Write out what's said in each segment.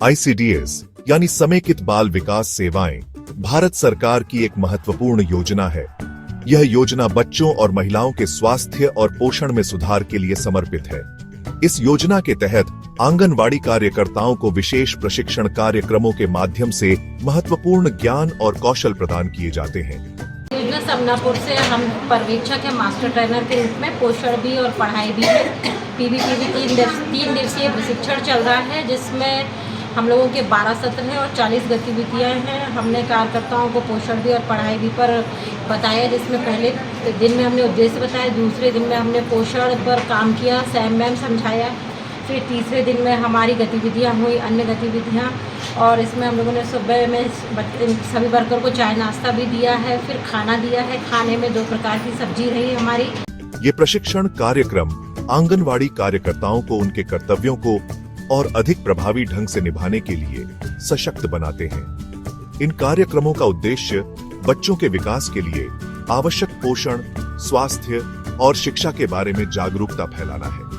ICDS यानी समेकित बाल विकास सेवाएं भारत सरकार की एक महत्वपूर्ण योजना है। यह योजना बच्चों और महिलाओं के स्वास्थ्य और पोषण में सुधार के लिए समर्पित है। इस योजना के तहत आंगनवाड़ी कार्यकर्ताओं को विशेष प्रशिक्षण कार्यक्रमों के माध्यम से महत्वपूर्ण ज्ञान और कौशल प्रदान किए जाते हैं। योजना समनापुर से हम पर्यवेक्षक है, मास्टर ट्रेनर के रूप में पोषण भी और पढ़ाई भी है। PBPB 3 दिवसीय प्रशिक्षण चल रहा है, जिसमें हम लोगों के 12 सत्र हैं और 40 गतिविधियाँ हैं। हमने कार्यकर्ताओं को पोषण भी और पढ़ाई भी पर बताया, जिसमें पहले दिन में हमने उद्देश्य बताया, दूसरे दिन में हमने पोषण पर काम किया, सैम मैम समझाया, फिर तीसरे दिन में हमारी गतिविधियाँ हुई, अन्य गतिविधियाँ। और इसमें हम लोगों ने सुबह में सभी वर्कर को चाय नाश्ता भी दिया है, फिर खाना दिया है। खाने में 2 प्रकार की सब्जी रही हमारी। ये प्रशिक्षण कार्यक्रम आंगनवाड़ी कार्यकर्ताओं को उनके कर्तव्यों को और अधिक प्रभावी ढंग से निभाने के लिए सशक्त बनाते हैं। इन कार्यक्रमों का उद्देश्य बच्चों के विकास के लिए आवश्यक पोषण, स्वास्थ्य और शिक्षा के बारे में जागरूकता फैलाना है।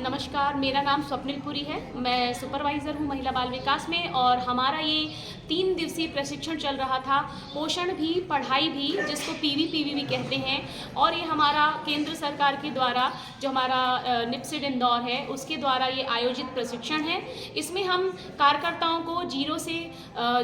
नमस्कार, मेरा नाम स्वप्निल पुरी है। मैं सुपरवाइज़र हूँ महिला बाल विकास में, और हमारा ये 3 दिवसीय प्रशिक्षण चल रहा था, पोषण भी पढ़ाई भी, जिसको PBPB भी कहते हैं। और ये हमारा केंद्र सरकार के द्वारा जो हमारा निप्सिड इंदौर है, उसके द्वारा ये आयोजित प्रशिक्षण है। इसमें हम कार्यकर्ताओं को 0 से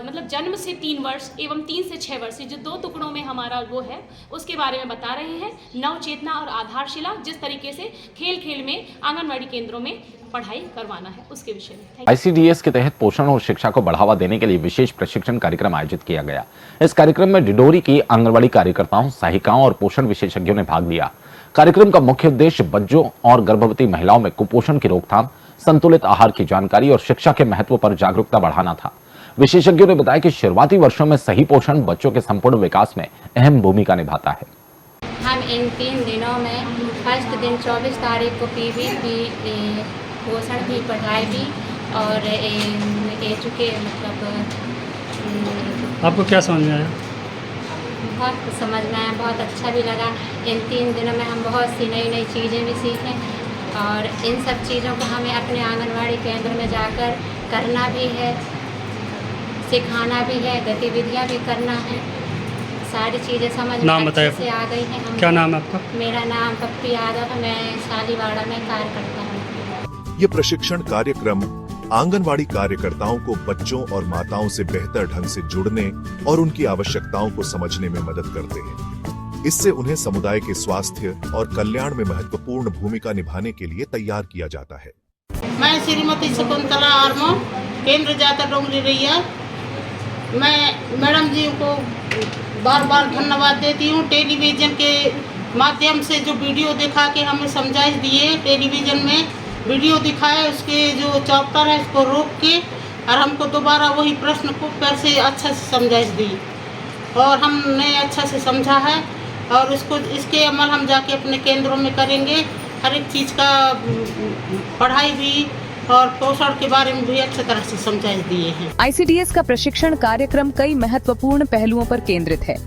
मतलब जन्म से 3 वर्ष एवं 3 से 6 वर्ष, जो 2 टुकड़ों में हमारा वो है, उसके बारे में बता रहे हैं। नवचेतना और आधारशिला, जिस तरीके से खेल खेल में आंगनवाड़ी केंद्रों में पढ़ाई करवाना है, उसके विषय में। ICDS के तहत पोषण और शिक्षा को बढ़ावा देने के लिए विशेष प्रशिक्षण कार्यक्रम आयोजित किया गया। इस कार्यक्रम में डिडोरी की आंगनवाड़ी कार्यकर्ताओं, सहायिकाओं और पोषण विशेषज्ञों ने भाग लिया। कार्यक्रम का मुख्य उद्देश्य बच्चों और गर्भवती महिलाओं में कुपोषण की रोकथाम, संतुलित आहार की जानकारी और शिक्षा के महत्व पर जागरूकता बढ़ाना था। विशेषज्ञों ने बताया कि शुरुआती वर्षों में सही पोषण बच्चों के संपूर्ण विकास में अहम भूमिका निभाता है। हम इन 3 दिनों में फर्स्ट दिन 24 तारीख को PBP पोषण भी, पढ़ाई भी और मतलब आपको क्या समझ में आया? बहुत समझ में आया, बहुत अच्छा भी लगा। इन 3 दिनों में हम बहुत सी नई नई चीज़ें भी सीखें, और इन सब चीज़ों को हमें अपने आंगनवाड़ी केंद्र में जाकर करना भी है, सिखाना भी है, गतिविधियाँ भी करना है। सारी चीज़ें समझ में अच्छे से आ गई हैं। क्या नाम है आपका? मेरा नाम पप्पी यादव है, मैं शालीवाड़ा में कार्य करता हूँ। ये प्रशिक्षण कार्यक्रम आंगनवाड़ी कार्यकर्ताओं को बच्चों और माताओं से बेहतर ढंग से जुड़ने और उनकी आवश्यकताओं को समझने में मदद करते हैं। इससे उन्हें समुदाय के स्वास्थ्य और कल्याण में महत्वपूर्ण भूमिका निभाने के लिए तैयार किया जाता है। मैं श्रीमती शकुंतला आर्मो, केंद्र जाता डोंगरी रैया। मैं मैडम जी को बार बार धन्यवाद देती हूँ। टेलीविज़न के माध्यम से जो वीडियो दिखा के हमें समझाइश दिए, टेलीविज़न में वीडियो दिखाए, उसके जो चैप्टर है उसको रोक के और हमको दोबारा वही प्रश्न को फिर से अच्छा से समझाइश दी, और हमने अच्छा से समझा है। और इसके अमल हम जाके अपने केंद्रों में करेंगे। हर एक चीज़ का पढ़ाई भी और पोषण के बारे में भी अच्छी तरह से समझाइश दिए हैं। ICDS का प्रशिक्षण कार्यक्रम कई महत्वपूर्ण पहलुओं पर केंद्रित है।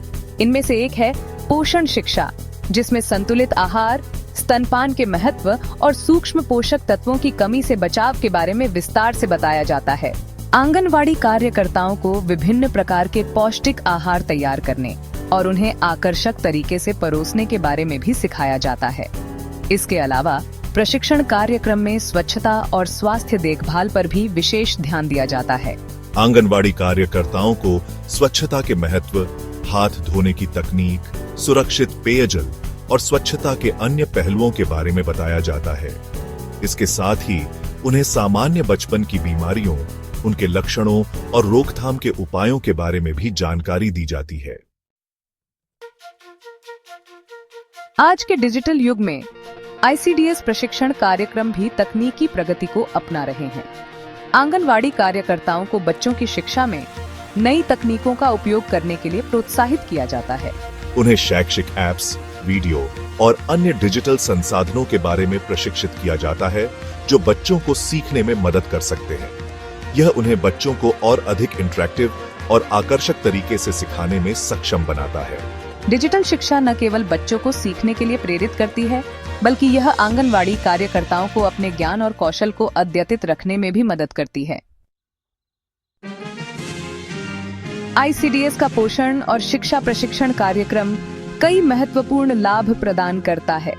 इनमें से एक है पोषण शिक्षा, जिसमें संतुलित आहार, स्तनपान के महत्व और सूक्ष्म पोषक तत्वों की कमी से बचाव के बारे में विस्तार से बताया जाता है। आंगनवाड़ी कार्यकर्ताओं को विभिन्न प्रकार के पौष्टिक आहार तैयार करने और उन्हें आकर्षक तरीके से परोसने के बारे में भी सिखाया जाता है। इसके अलावा प्रशिक्षण कार्यक्रम में स्वच्छता और स्वास्थ्य देखभाल पर भी विशेष ध्यान दिया जाता है। आंगनवाड़ी कार्यकर्ताओं को स्वच्छता के महत्व, हाथ धोने की तकनीक, सुरक्षित पेयजल और स्वच्छता के अन्य पहलुओं के बारे में बताया जाता है। इसके साथ ही उन्हें सामान्य बचपन की बीमारियों, उनके लक्षणों और रोकथाम के उपायों के बारे में भी जानकारी दी जाती है। आज के डिजिटल युग में ICDS प्रशिक्षण कार्यक्रम भी तकनीकी प्रगति को अपना रहे हैं। आंगनवाड़ी कार्यकर्ताओं को बच्चों की शिक्षा में नई तकनीकों का उपयोग करने के लिए प्रोत्साहित किया जाता है। उन्हें शैक्षिक ऐप्स, वीडियो और अन्य डिजिटल संसाधनों के बारे में प्रशिक्षित किया जाता है, जो बच्चों को सीखने में मदद कर सकते हैं। यह उन्हें बच्चों को और अधिक इंटरैक्टिव और आकर्षक तरीके से सिखाने में सक्षम बनाता है। डिजिटल शिक्षा न केवल बच्चों को सीखने के लिए प्रेरित करती है, बल्कि यह आंगनवाड़ी कार्यकर्ताओं को अपने ज्ञान और कौशल को अद्यतित रखने में भी मदद करती है। आईसीडीएस का पोषण और शिक्षा प्रशिक्षण कार्यक्रम कई महत्वपूर्ण लाभ प्रदान करता है।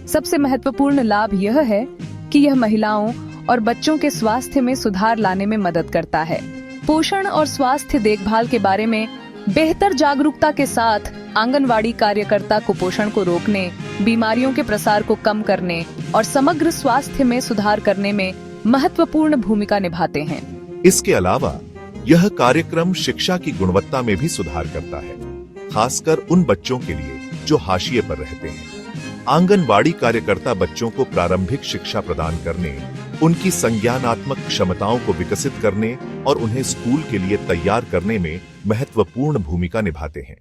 सबसे महत्वपूर्ण लाभ यह है कि यह महिलाओं और बच्चों के स्वास्थ्य में सुधार लाने में मदद करता है। पोषण और स्वास्थ्य देखभाल के बारे में बेहतर जागरूकता के साथ आंगनवाड़ी कार्यकर्ता कुपोषण को रोकने, बीमारियों के प्रसार को कम करने और समग्र स्वास्थ्य में सुधार करने में महत्वपूर्ण भूमिका निभाते हैं। इसके अलावा यह कार्यक्रम शिक्षा की गुणवत्ता में भी सुधार करता है, खासकर उन बच्चों के लिए जो हाशिए पर रहते हैं। आंगनवाड़ी कार्यकर्ता बच्चों को प्रारंभिक शिक्षा प्रदान करने, उनकी संज्ञानात्मक क्षमताओं को विकसित करने और उन्हें स्कूल के लिए तैयार करने में महत्वपूर्ण भूमिका निभाते हैं।